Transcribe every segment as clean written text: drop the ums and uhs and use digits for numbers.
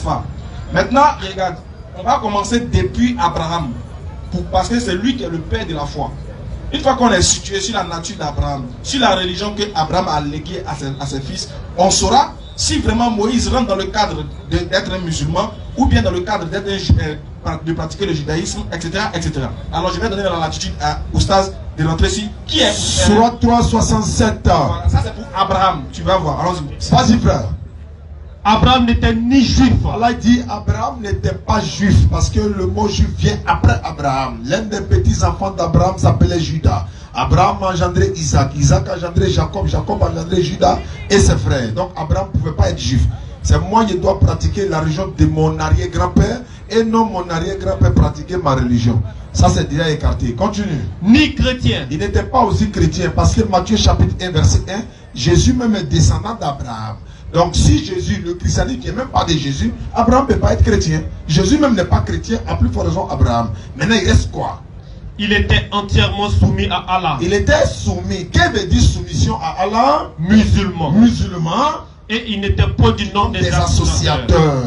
pas. Maintenant, regarde, on va commencer depuis Abraham, parce que c'est lui qui est le père de la foi. Une fois qu'on est situé sur la nature d'Abraham, sur la religion que Abraham a léguée à ses fils, on saura si vraiment Moïse rentre dans le cadre d'être un musulman ou bien dans le cadre de pratiquer le judaïsme, etc., etc. Alors je vais donner la latitude à Oustaz de rentrer ici. Qui est Surah 367. Voilà, ça c'est pour Abraham. Tu vas voir. Allons-y. Vas-y, frère. Abraham n'était ni juif. Allah dit Abraham n'était pas juif parce que le mot juif vient après Abraham. L'un des petits-enfants d'Abraham s'appelait Judas. Abraham a engendré Isaac. Isaac a engendré Jacob. Jacob a engendré Judas et ses frères. Donc Abraham ne pouvait pas être juif. C'est moi qui dois pratiquer la religion de mon arrière-grand-père et non mon arrière-grand-père pratiquer ma religion. Ça c'est déjà écarté. Continue. Ni chrétien. Il n'était pas aussi chrétien parce que Matthieu chapitre 1 verset 1, Jésus même est descendant d'Abraham. Donc si Jésus, le christianisme qui n'est même pas de Jésus, Abraham ne peut pas être chrétien. Jésus même n'est pas chrétien, à plus forte raison Abraham. Maintenant il reste quoi? Il était entièrement soumis à Allah. Il était soumis. Qu'est-ce que veut dire soumission à Allah? Musulman. Musulman. Et il n'était pas du nom des associateurs.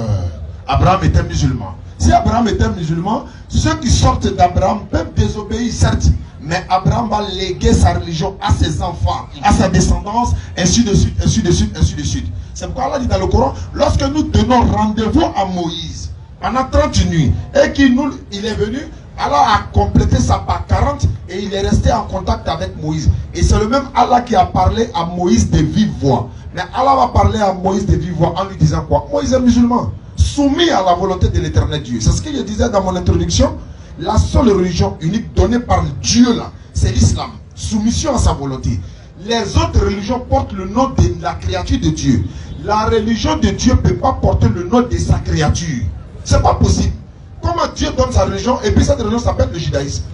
Abraham était musulman. Si Abraham était musulman, ceux qui sortent d'Abraham peuvent désobéir, certes. Mais Abraham va léguer sa religion à ses enfants, à sa descendance, ainsi de suite, ainsi de suite, ainsi de suite. C'est pourquoi Allah dit dans le Coran, lorsque nous donnons rendez-vous à Moïse, pendant 30 nuits, et qu'il est venu, Allah a complété sa part 40 et il est resté en contact avec Moïse. Et c'est le même Allah qui a parlé à Moïse de vive voix. Mais Allah va parler à Moïse de vive voix en lui disant quoi? Moïse est musulman, soumis à la volonté de l'éternel Dieu. C'est ce que je disais dans mon introduction. La seule religion unique donnée par Dieu là, c'est l'islam. Soumission à sa volonté. Les autres religions portent le nom de la créature de Dieu. La religion de Dieu ne peut pas porter le nom de sa créature. C'est pas possible. Comment Dieu donne sa religion et puis cette religion s'appelle le judaïsme?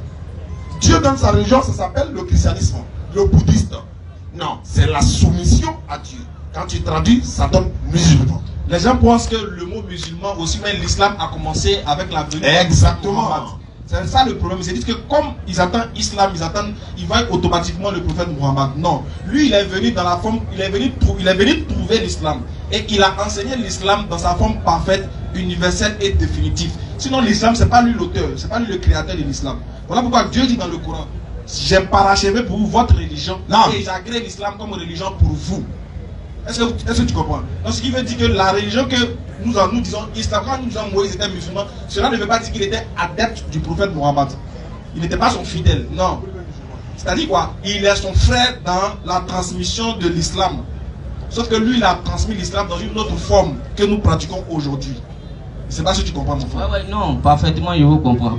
Dieu donne sa religion, ça s'appelle le christianisme, le bouddhisme. Non, c'est la soumission à Dieu. Quand tu traduis, ça donne musulman. Les gens pensent que le mot musulman, aussi même l'islam, a commencé avec la venue. Exactement. C'est ça le problème. Ils disent que comme ils attendent l'islam, ils voient automatiquement le prophète Mohammed. Non. Lui, il est venu dans la forme, il est venu trouver l'islam. Et il a enseigné l'islam dans sa forme parfaite, universelle et définitive. Sinon, l'islam, c'est pas lui l'auteur, c'est pas lui le créateur de l'islam. Voilà pourquoi Dieu dit dans le Coran, j'ai parachevé pour vous votre religion et j'agrée l'islam comme religion pour vous. Est-ce que tu comprends? Donc, ce qui veut dire que la religion que nous disons islam, quand nous disons Moïse était musulman, cela ne veut pas dire qu'il était adepte du prophète Mohammed. Il n'était pas son fidèle, non. C'est-à-dire quoi? Il est son frère dans la transmission de l'islam. Sauf que lui, il a transmis l'islam dans une autre forme que nous pratiquons aujourd'hui. Je ne sais pas si tu comprends, mon frère. Ouais, non, parfaitement, je vous comprends.